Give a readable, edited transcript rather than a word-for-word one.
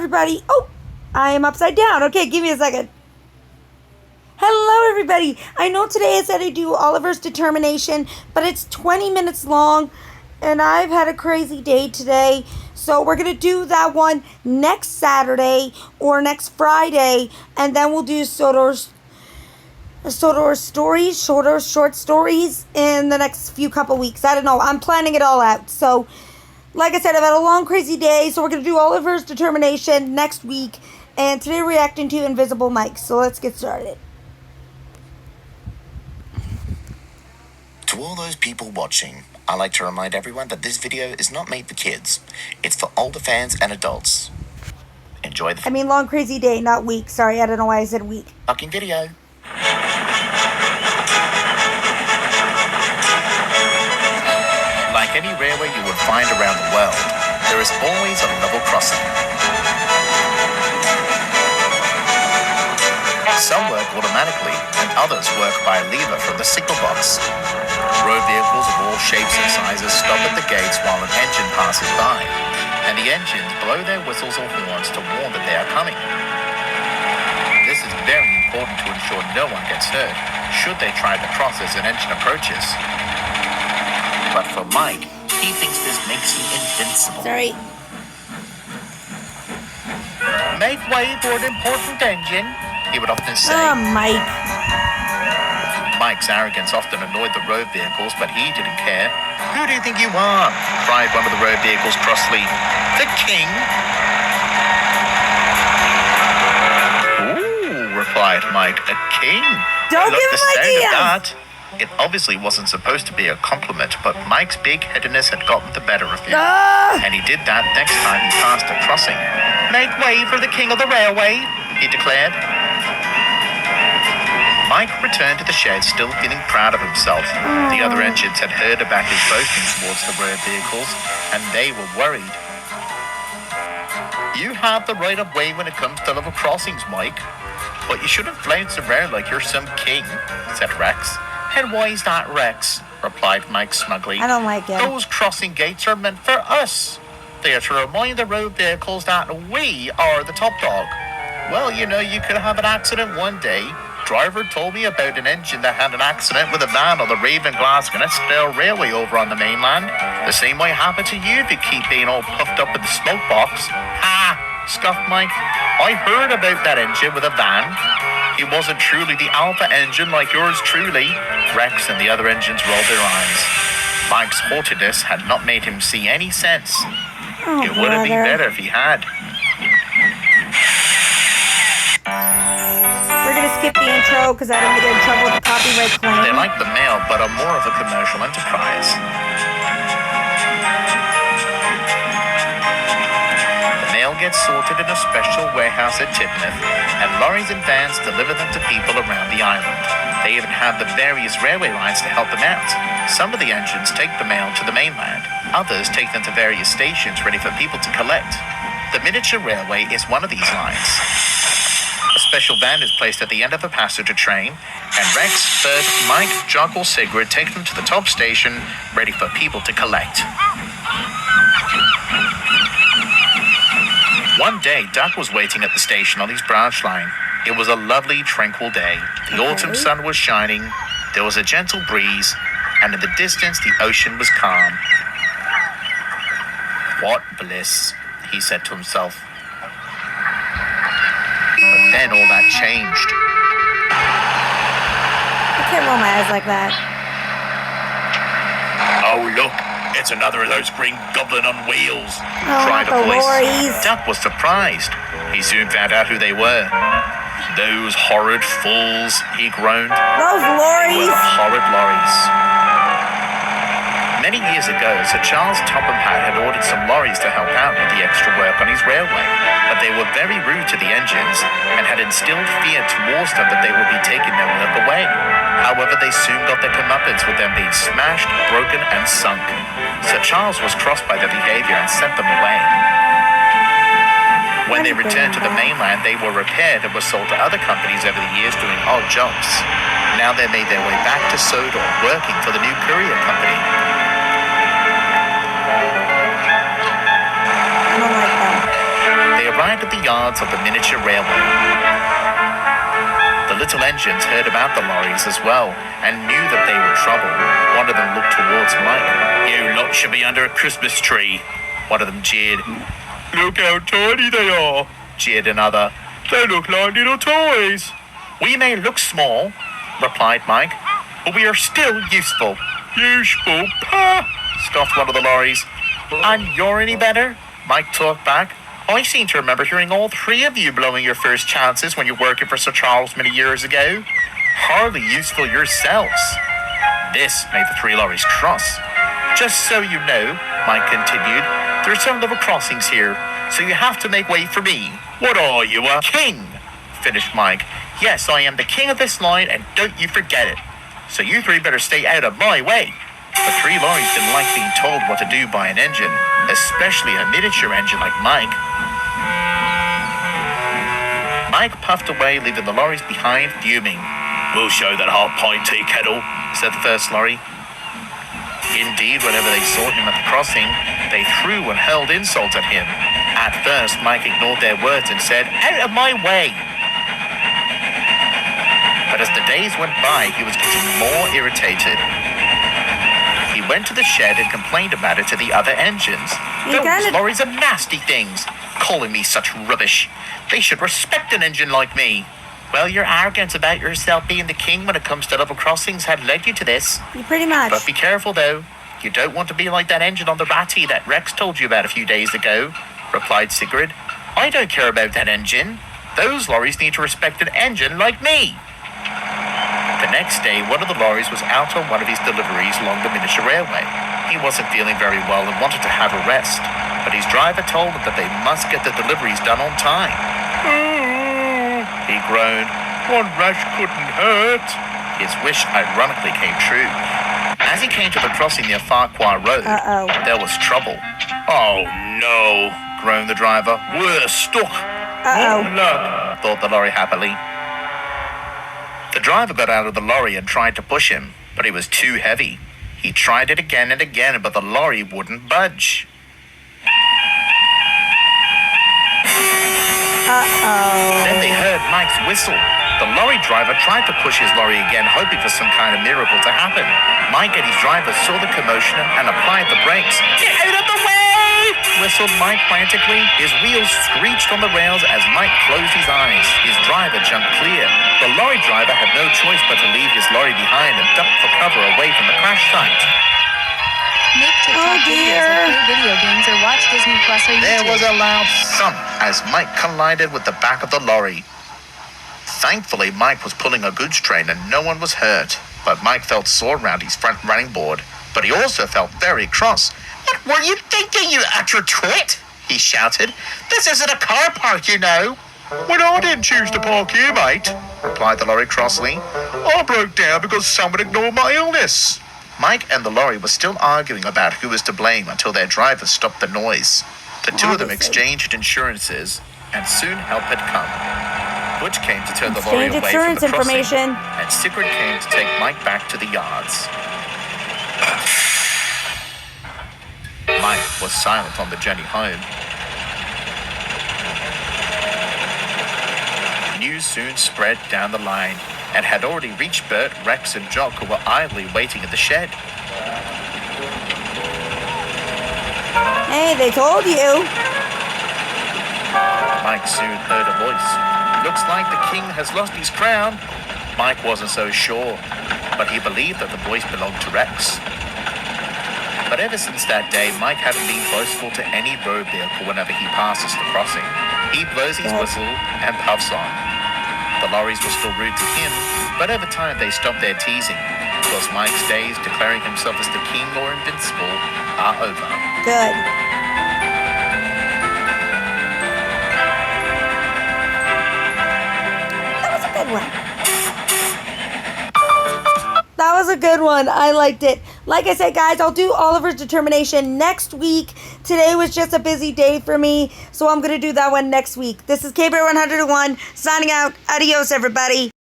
everybody. Oh, I am upside down. Okay, give me a second. Hello, everybody. I know today I said I'd do Oliver's Determination, but it's 20 minutes long, and I've had a crazy day today. So we're going to do that one next Saturday or next Friday, and then we'll do Sodor's stories, short stories in the next couple weeks. I don't know. I'm planning it all out. So, like I said, I've had a long, crazy day. So we're going to do Oliver's Determination next week. And today we're reacting to Invisible Mike. So let's get started. To all those people watching, I'd like to remind everyone that this video is not made for kids. It's for older fans and adults. Enjoy the long, crazy day, not week. Sorry, I don't know why I said week. fucking video. Like any railway you would find around the world, there is always a level crossing. Some work automatically, and others work by a lever from the signal box. Road vehicles of all shapes and sizes stop at the gates while an engine passes by, and the engines blow their whistles or horns to warn that they are coming. This is very important to ensure no one gets hurt should they try to cross as an engine approaches. But for Mike, he thinks this makes him invincible. Sorry. Make way for an important engine, he would often say. Oh, Mike. Mike's arrogance often annoyed the road vehicles, but he didn't care. Who do you think you are? Cried one of the road vehicles crossly. The king? Ooh, replied Mike. A king? Don't give him ideas. That. It obviously wasn't supposed to be a compliment, but Mike's big-headedness had gotten the better of him. And he did that next time he passed a crossing. Make way for the king of the railway, he declared. Mike returned to the shed, still feeling proud of himself. The other engines had heard about his boasting towards the road vehicles, and they were worried. You have the right of way when it comes to level crossings, Mike. But you shouldn't flounce around like you're some king, said Rex. And why is that, Rex? Replied Mike smugly. I don't like it. Those crossing gates are meant for us. They are to remind the road vehicles that we are the top dog. Well, you know, you could have an accident one day. Driver told me about an engine that had an accident with a van on the Raven Glasgow Railway over on the mainland. The same might happen to you if you keep being all puffed up in the smoke box. Ha! Scoffed Mike. I heard about that engine with a van. It wasn't truly the Alpha engine like yours truly. Rex and the other engines rolled their eyes. Mike's haughtiness had not made him see any sense. It would have been better if he had. We're going to skip the intro because I don't want to get in trouble with the copyright claim. They like the mail, but are more of a commercial enterprise. The mail gets sorted in a special warehouse at Tidmouth, and lorries and vans deliver them to people around the island. They even have the various railway lines to help them out. Some of the engines take the mail to the mainland. Others take them to various stations ready for people to collect. The miniature railway is one of these lines. A special van is placed at the end of a passenger train, and Rex, Bert, Mike, Jock, or Sigrid take them to the top station, ready for people to collect. One day, Duck was waiting at the station on his branch line. It was a lovely, tranquil day. The autumn sun was shining, there was a gentle breeze, and in the distance, the ocean was calm. What bliss, he said to himself. But then all that changed. I can't roll my eyes like that. Oh, look, it's another of those green goblin on wheels, Oh, cried not a the voice. lorries. Duck was surprised. He soon found out who they were. Those horrid fools, he groaned. Those lorries. Horrid lorries. Many years ago, Sir Charles Tophamhat had ordered some lorries to help out with the extra work on his railway, but they were very rude to the engines and had instilled fear towards them that they would be taking their work away. However, they soon got their comeuppance with them being smashed, broken, and sunk. Sir Charles was crossed by their behavior and sent them away. When they returned to the mainland, they were repaired and were sold to other companies over the years doing odd jobs. Now they made their way back to Sodor, working for the new courier company. I don't like that. They arrived at the yards of the miniature railway. The little engines heard about the lorries as well and knew that they were trouble. One of them looked towards Mike. "You lot should be under a Christmas tree," one of them jeered. "Look how tiny they are," jeered another. "They look like little toys." "We may look small," replied Mike, "but we are still useful." "Useful? Pah!" scoffed one of the lorries. "And you're any better?" Mike talked back. "I seem to remember hearing all three of you blowing your first chances when you were working for Sir Charles many years ago. Hardly useful yourselves." This made the three lorries cross. "Just so you know," Mike continued, "there are some level crossings here, so you have to make way for me." "What are you, a king?" finished Mike. "Yes, I am the king of this line, and don't you forget it. So you three better stay out of my way." The three lorries didn't like being told what to do by an engine, especially a miniature engine like Mike. Mike puffed away, leaving the lorries behind, fuming. "We'll show that half pint tea kettle," said the first lorry. Indeed, whenever they saw him at the crossing, they threw and hurled insults at him. At first, Mike ignored their words and said, "Out of my way!" But as the days went by, he was getting more irritated. He went to the shed and complained about it to the other engines. "Those lorries are nasty things, calling me such rubbish. They should respect an engine like me." "Well, your arrogance about yourself being the king when it comes to level crossings had led you to this." Pretty much. "But be careful, though. You don't want to be like that engine on the Ratty that Rex told you about a few days ago," replied Sigrid. "I don't care about that engine. Those lorries need to respect an engine like me." The next day, one of the lorries was out on one of his deliveries along the miniature railway. He wasn't feeling very well and wanted to have a rest, but his driver told him that they must get the deliveries done on time. He groaned. "One rash couldn't hurt." His wish ironically came true. As he came to the crossing near Farquhar Road, there was trouble. "Oh no," groaned the driver. "We're stuck." "What luck," thought the lorry happily. The driver got out of the lorry and tried to push him, but he was too heavy. He tried it again and again, but the lorry wouldn't budge. Then they heard Mike's whistle. The lorry driver tried to push his lorry again, hoping for some kind of miracle to happen. Mike and his driver saw the commotion and applied the brakes. "Get out of the way!" whistled Mike frantically. His wheels screeched on the rails as Mike closed his eyes. His driver jumped clear. The lorry driver had no choice but to leave his lorry behind and duck for cover away from the crash site. Make TikTok videos or play video games or watch Disney Plus or YouTube. There was a loud thump as Mike collided with the back of the lorry. Thankfully, Mike was pulling a goods train and no one was hurt. But Mike felt sore around his front running board. But he also felt very cross. "What were you thinking, you utter twit?" he shouted. "This isn't a car park, you know." "Well, I didn't choose to park here, mate," replied the lorry crossly. "I broke down because someone ignored my illness." Mike and the lorry were still arguing about who was to blame until their driver stopped the noise. The two of them exchanged insurances, and soon help had come. Butch came to turn the lorry away from insurance the crossing, information. and Sigrid came to take Mike back to the yards. Mike was silent on the journey home. News soon spread down the line and had already reached Bert, Rex, and Jock, who were idly waiting at the shed. Hey, they told you. Mike soon heard a voice. "Looks like the king has lost his crown." Mike wasn't so sure, but he believed that the voice belonged to Rex. But ever since that day, Mike hadn't been boastful to any road vehicle whenever he passes the crossing. He blows his whistle and puffs on. The lorries were still rude to him, but over time they stopped their teasing, because Mike's days declaring himself as the king or invincible are over. Good. That was a good one. That was a good one. I liked it. Like I said, guys, I'll do Oliver's Determination next week. Today was just a busy day for me, so I'm going to do that one next week. This is KB101 signing out. Adios, everybody.